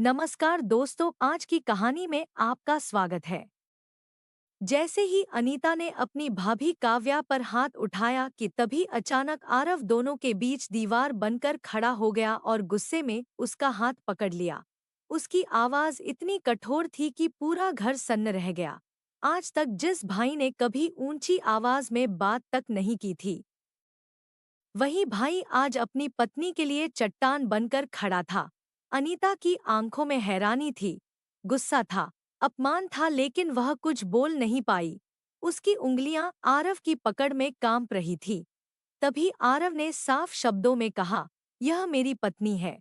नमस्कार दोस्तों, आज की कहानी में आपका स्वागत है। जैसे ही अनीता ने अपनी भाभी काव्या पर हाथ उठाया कि तभी अचानक आरव दोनों के बीच दीवार बनकर खड़ा हो गया और गुस्से में उसका हाथ पकड़ लिया। उसकी आवाज इतनी कठोर थी कि पूरा घर सन्न रह गया। आज तक जिस भाई ने कभी ऊंची आवाज में बात तक नहीं की थी, वही भाई आज अपनी पत्नी के लिए चट्टान बनकर खड़ा था। अनीता की आंखों में हैरानी थी, गुस्सा था, अपमान था, लेकिन वह कुछ बोल नहीं पाई। उसकी उंगलियां आरव की पकड़ में कांप रही थी। तभी आरव ने साफ शब्दों में कहा, यह मेरी पत्नी है,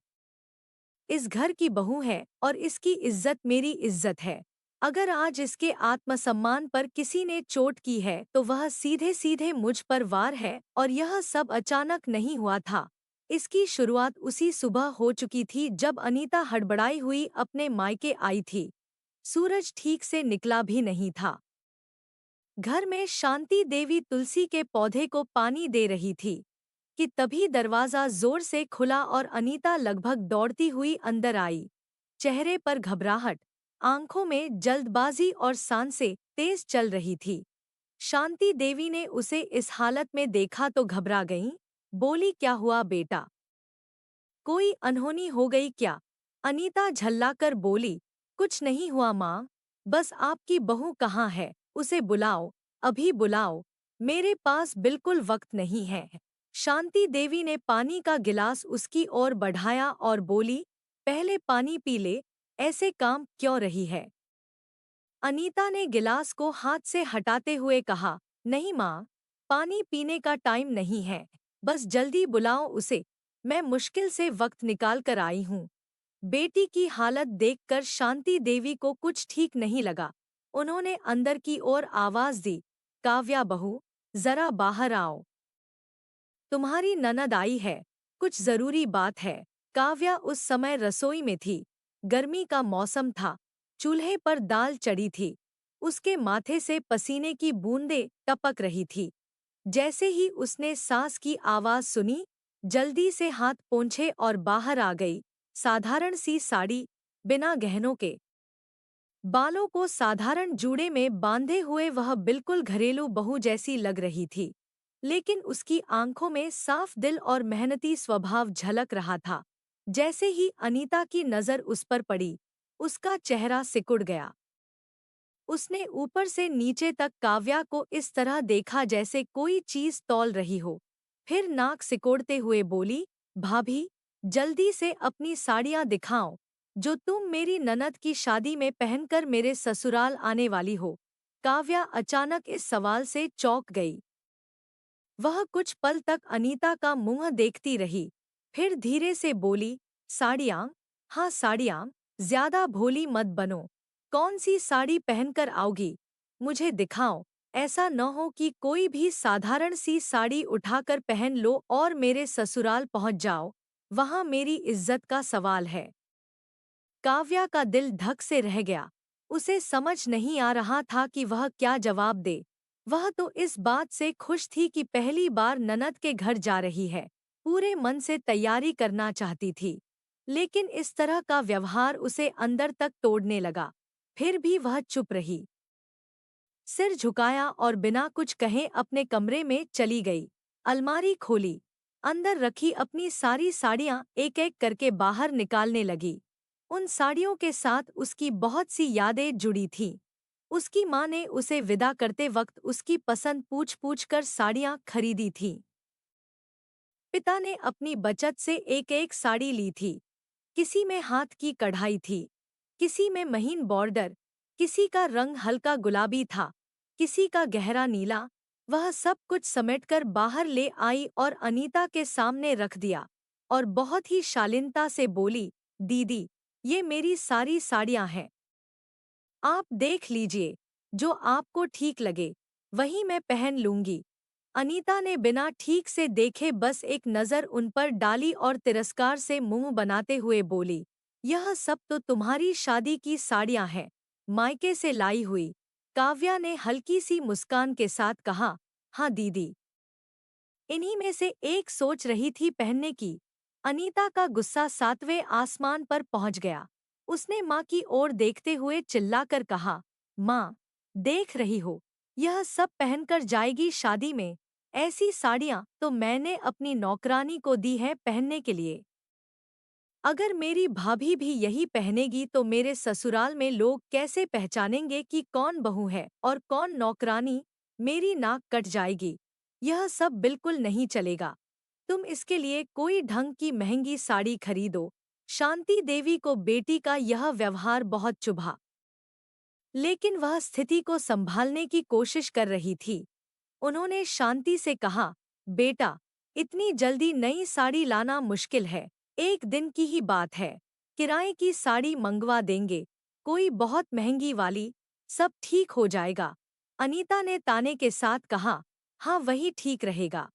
इस घर की बहू है और इसकी इज्जत मेरी इज्जत है। अगर आज इसके आत्मसम्मान पर किसी ने चोट की है तो वह सीधे सीधे मुझ पर वार है, और यह सब अचानक नहीं हुआ था। इसकी शुरुआत उसी सुबह हो चुकी थी जब अनीता हड़बड़ाई हुई अपने मायके आई थी। सूरज ठीक से निकला भी नहीं था। घर में शांति देवी तुलसी के पौधे को पानी दे रही थी कि तभी दरवाजा जोर से खुला और अनीता लगभग दौड़ती हुई अंदर आई। चेहरे पर घबराहट, आंखों में जल्दबाजी और सांसें तेज चल रही थी। शांति देवी ने उसे इस हालत में देखा तो घबरा गईं। बोली, क्या हुआ बेटा? कोई अनहोनी हो गई क्या? अनीता झल्लाकर बोली, कुछ नहीं हुआ माँ, बस आपकी बहू कहाँ है? उसे बुलाओ, अभी बुलाओ, मेरे पास बिल्कुल वक्त नहीं है। शांति देवी ने पानी का गिलास उसकी ओर बढ़ाया और बोली, पहले पानी पी ले, ऐसे काम क्यों रही है? अनीता ने गिलास को हाथ से हटाते हुए कहा, नहीं माँ, पानी पीने का टाइम नहीं है, बस जल्दी बुलाओ उसे, मैं मुश्किल से वक्त निकाल कर आई हूँ। बेटी की हालत देखकर शांति देवी को कुछ ठीक नहीं लगा। उन्होंने अंदर की ओर आवाज दी, काव्या बहू, जरा बाहर आओ, तुम्हारी ननद आई है, कुछ जरूरी बात है। काव्या उस समय रसोई में थी। गर्मी का मौसम था, चूल्हे पर दाल चढ़ी थी, उसके माथे से पसीने की बूंदें टपक रही थी। जैसे ही उसने सास की आवाज सुनी, जल्दी से हाथ पोंछे और बाहर आ गई। साधारण सी साड़ी, बिना गहनों के, बालों को साधारण जूड़े में बांधे हुए वह बिल्कुल घरेलू बहू जैसी लग रही थी। लेकिन उसकी आंखों में साफ दिल और मेहनती स्वभाव झलक रहा था। जैसे ही अनीता की नज़र उस पर पड़ी, उसका चेहरा सिकुड़ गया। उसने ऊपर से नीचे तक काव्या को इस तरह देखा जैसे कोई चीज तौल रही हो। फिर नाक सिकोड़ते हुए बोली, भाभी, जल्दी से अपनी साड़ियां दिखाओ, जो तुम मेरी ननद की शादी में पहनकर मेरे ससुराल आने वाली हो। काव्या अचानक इस सवाल से चौंक गई। वह कुछ पल तक अनीता का मुंह देखती रही, फिर धीरे से बोली, साड़ियाँ? हाँ साड़ियाँ, ज्यादा भोली मत बनो। कौन सी साड़ी पहनकर आओगी? मुझे दिखाओ, ऐसा न हो कि कोई भी साधारण सी साड़ी उठाकर पहन लो और मेरे ससुराल पहुंच जाओ, वहां मेरी इज्जत का सवाल है। काव्या का दिल धक से रह गया। उसे समझ नहीं आ रहा था कि वह क्या जवाब दे। वह तो इस बात से खुश थी कि पहली बार ननद के घर जा रही है, पूरे मन से तैयारी करना चाहती थी। लेकिन इस तरह का व्यवहार उसे अंदर तक तोड़ने लगा। फिर भी वह चुप रही, सिर झुकाया और बिना कुछ कहे अपने कमरे में चली गई। अलमारी खोली, अंदर रखी अपनी सारी साड़ियां एक एक करके बाहर निकालने लगी। उन साड़ियों के साथ उसकी बहुत सी यादें जुड़ी थीं। उसकी माँ ने उसे विदा करते वक्त उसकी पसंद पूछ पूछ कर साड़ियां खरीदी थीं। पिता ने अपनी बचत से एक एक साड़ी ली थी। किसी में हाथ की कढ़ाई थी, किसी में महीन बॉर्डर, किसी का रंग हल्का गुलाबी था, किसी का गहरा नीला। वह सब कुछ समेटकर बाहर ले आई और अनीता के सामने रख दिया, और बहुत ही शालीनता से बोली, दीदी, ये मेरी सारी साड़ियां हैं, आप देख लीजिए, जो आपको ठीक लगे वही मैं पहन लूंगी। अनीता ने बिना ठीक से देखे बस एक नज़र उन पर डाली और तिरस्कार से मुंह बनाते हुए बोली, यह सब तो तुम्हारी शादी की साड़ियां हैं, मायके से लाई हुई। काव्या ने हल्की सी मुस्कान के साथ कहा, हाँ दीदी, इन्हीं में से एक सोच रही थी पहनने की। अनीता का गुस्सा सातवें आसमान पर पहुंच गया। उसने माँ की ओर देखते हुए चिल्लाकर कहा, माँ, देख रही हो, यह सब पहनकर जाएगी शादी में। ऐसी साड़ियाँ तो मैंने अपनी नौकरानी को दी है पहनने के लिए। अगर मेरी भाभी भी यही पहनेगी तो मेरे ससुराल में लोग कैसे पहचानेंगे कि कौन बहू है और कौन नौकरानी। मेरी नाक कट जाएगी। यह सब बिल्कुल नहीं चलेगा। तुम इसके लिए कोई ढंग की महंगी साड़ी खरीदो। शांति देवी को बेटी का यह व्यवहार बहुत चुभा, लेकिन वह स्थिति को संभालने की कोशिश कर रही थी। उन्होंने शांति से कहा, बेटा, इतनी जल्दी नई साड़ी लाना मुश्किल है। एक दिन की ही बात है। किराए की साड़ी मंगवा देंगे, कोई बहुत महंगी वाली। सब ठीक हो जाएगा। अनीता ने ताने के साथ कहा, हाँ वही ठीक रहेगा,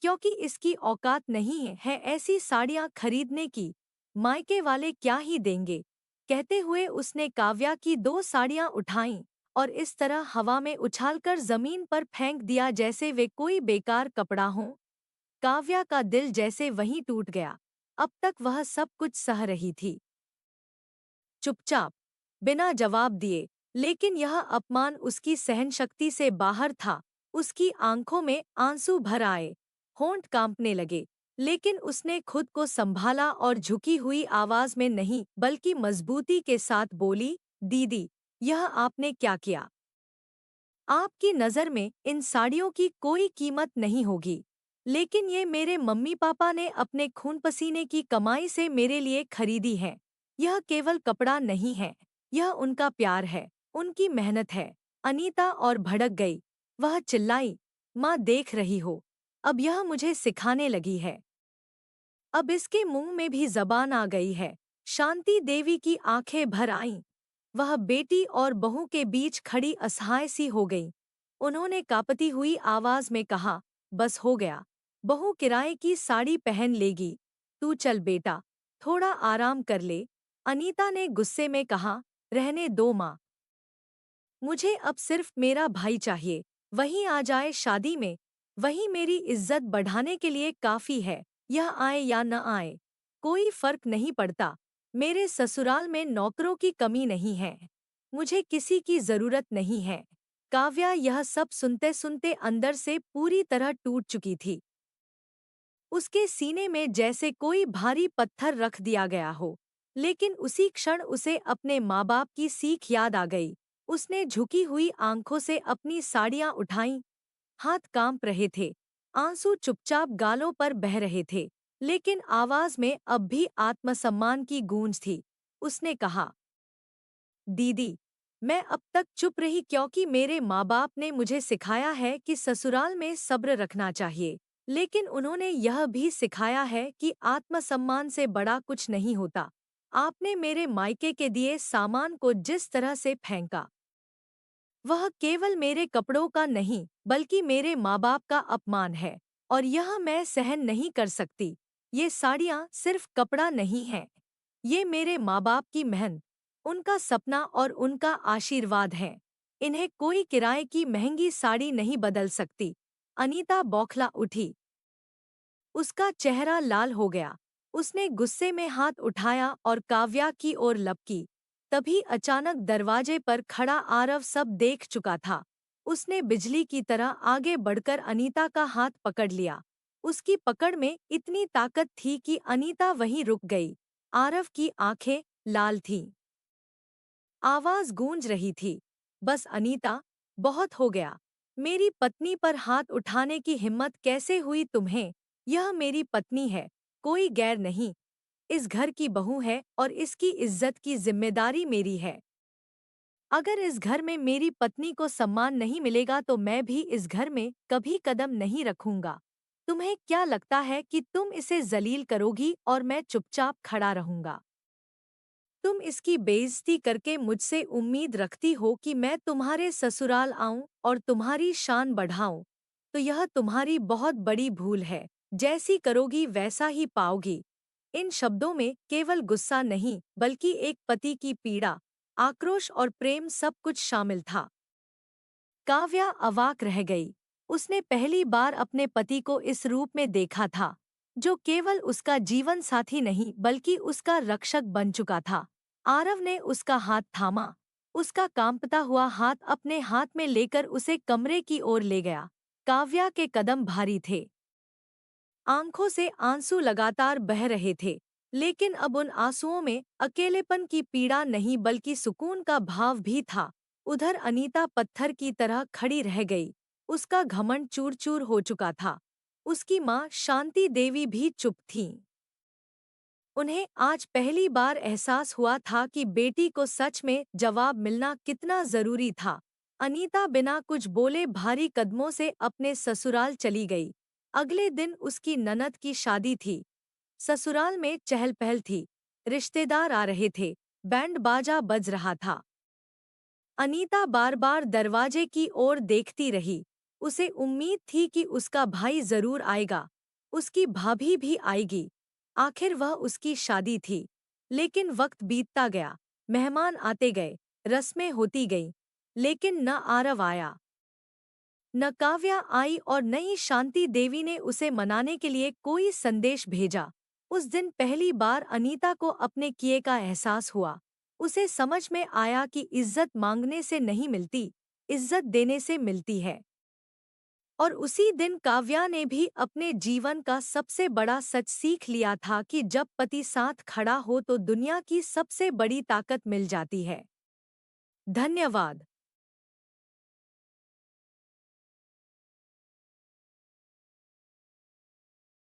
क्योंकि इसकी औकात नहीं है ऐसी साड़ियाँ खरीदने की। मायके वाले क्या ही देंगे। कहते हुए उसने काव्या की 2 साड़ियाँ उठाईं और इस तरह हवा में उछालकर जमीन पर फेंक दिया जैसे वे कोई बेकार कपड़ा हो। काव्या का दिल जैसे वहीं टूट गया। अब तक वह सब कुछ सह रही थी, चुपचाप, बिना जवाब दिए, लेकिन यह अपमान उसकी सहनशक्ति से बाहर था। उसकी आंखों में आंसू भर आए, होंठ कांपने लगे, लेकिन उसने खुद को संभाला और झुकी हुई आवाज में नहीं बल्कि मजबूती के साथ बोली, दीदी, यह आपने क्या किया? आपकी नज़र में इन साड़ियों की कोई कीमत नहीं होगी, लेकिन ये मेरे मम्मी पापा ने अपने खून पसीने की कमाई से मेरे लिए खरीदी है। यह केवल कपड़ा नहीं है, यह उनका प्यार है, उनकी मेहनत है। अनीता और भड़क गई। वह चिल्लाई, माँ देख रही हो, अब यह मुझे सिखाने लगी है। अब इसके मुंह में भी जबान आ गई है। शांति देवी की आंखें भर आईं। वह बेटी और बहू के बीच खड़ी असहाय सी हो गई। उन्होंने कांपती हुई आवाज में कहा, बस हो गया। बहू किराए की साड़ी पहन लेगी। तू चल बेटा, थोड़ा आराम कर ले। अनीता ने गुस्से में कहा, रहने दो माँ, मुझे अब सिर्फ मेरा भाई चाहिए। वही आ जाए शादी में, वही मेरी इज्जत बढ़ाने के लिए काफी है। यह आए या न आए, कोई फर्क नहीं पड़ता। मेरे ससुराल में नौकरों की कमी नहीं है। मुझे किसी की जरूरत नहीं है। काव्या यह सब सुनते सुनते अंदर से पूरी तरह टूट चुकी थी। उसके सीने में जैसे कोई भारी पत्थर रख दिया गया हो। लेकिन उसी क्षण उसे अपने माँ बाप की सीख याद आ गई। उसने झुकी हुई आंखों से अपनी साड़ियाँ उठाईं। हाथ कांप रहे थे, आंसू चुपचाप गालों पर बह रहे थे, लेकिन आवाज में अब भी आत्मसम्मान की गूंज थी। उसने कहा, दीदी, मैं अब तक चुप रही क्योंकि मेरे माँ बाप ने मुझे सिखाया है कि ससुराल में सब्र रखना चाहिए। लेकिन उन्होंने यह भी सिखाया है कि आत्मसम्मान से बड़ा कुछ नहीं होता। आपने मेरे मायके के दिए सामान को जिस तरह से फेंका, वह केवल मेरे कपड़ों का नहीं बल्कि मेरे माँ बाप का अपमान है, और यह मैं सहन नहीं कर सकती। ये साड़ियाँ सिर्फ कपड़ा नहीं हैं, ये मेरे माँ बाप की मेहनत, उनका सपना और उनका आशीर्वाद है। इन्हें कोई किराए की महंगी साड़ी नहीं बदल सकती। अनीता बौखला उठी। उसका चेहरा लाल हो गया। उसने गुस्से में हाथ उठाया और काव्या की ओर लपकी। तभी अचानक दरवाजे पर खड़ा आरव सब देख चुका था। उसने बिजली की तरह आगे बढ़कर अनीता का हाथ पकड़ लिया। उसकी पकड़ में इतनी ताकत थी कि अनीता वहीं रुक गई। आरव की आंखें लाल थीं। आवाज गूंज रही थी, बस अनीता, बहुत हो गया। मेरी पत्नी पर हाथ उठाने की हिम्मत कैसे हुई तुम्हें? यह मेरी पत्नी है, कोई गैर नहीं। इस घर की बहू है और इसकी इज्जत की जिम्मेदारी मेरी है। अगर इस घर में मेरी पत्नी को सम्मान नहीं मिलेगा तो मैं भी इस घर में कभी कदम नहीं रखूंगा। तुम्हें क्या लगता है कि तुम इसे जलील करोगी और मैं चुपचाप खड़ा रहूंगा? तुम इसकी बेइज्जती करके मुझसे उम्मीद रखती हो कि मैं तुम्हारे ससुराल आऊं और तुम्हारी शान बढ़ाऊं, तो यह तुम्हारी बहुत बड़ी भूल है। जैसी करोगी वैसा ही पाओगी। इन शब्दों में केवल गुस्सा नहीं बल्कि एक पति की पीड़ा, आक्रोश और प्रेम सब कुछ शामिल था। काव्या अवाक रह गई। उसने पहली बार अपने पति को इस रूप में देखा था। जो केवल उसका जीवन साथी नहीं बल्कि उसका रक्षक बन चुका था। आरव ने उसका हाथ थामा, उसका कांपता हुआ हाथ अपने हाथ में लेकर उसे कमरे की ओर ले गया। काव्या के कदम भारी थे, आंखों से आंसू लगातार बह रहे थे, लेकिन अब उन आंसुओं में अकेलेपन की पीड़ा नहीं बल्कि सुकून का भाव भी था। उधर अनीता पत्थर की तरह खड़ी रह गई, उसका घमंड चूर चूर हो चुका था। उसकी माँ शांति देवी भी चुप थीं। उन्हें आज पहली बार एहसास हुआ था कि बेटी को सच में जवाब मिलना कितना जरूरी था। अनीता बिना कुछ बोले भारी कदमों से अपने ससुराल चली गई। अगले दिन उसकी ननद की शादी थी। ससुराल में चहल पहल थी, रिश्तेदार आ रहे थे, बैंड बाजा बज रहा था। अनीता बार बार दरवाजे की ओर देखती रही। उसे उम्मीद थी कि उसका भाई जरूर आएगा, उसकी भाभी भी आएगी। आखिर वह उसकी शादी थी। लेकिन वक्त बीतता गया, मेहमान आते गए, रस्में होती गईं, लेकिन न आरव आया, न काव्या आई और न ही शांति देवी ने उसे मनाने के लिए कोई संदेश भेजा। उस दिन पहली बार अनीता को अपने किए का एहसास हुआ। उसे समझ में आया कि इज्जत मांगने से नहीं मिलती, इज्जत देने से मिलती है। और उसी दिन काव्या ने भी अपने जीवन का सबसे बड़ा सच सीख लिया था कि जब पति साथ खड़ा हो तो दुनिया की सबसे बड़ी ताकत मिल जाती है। धन्यवाद।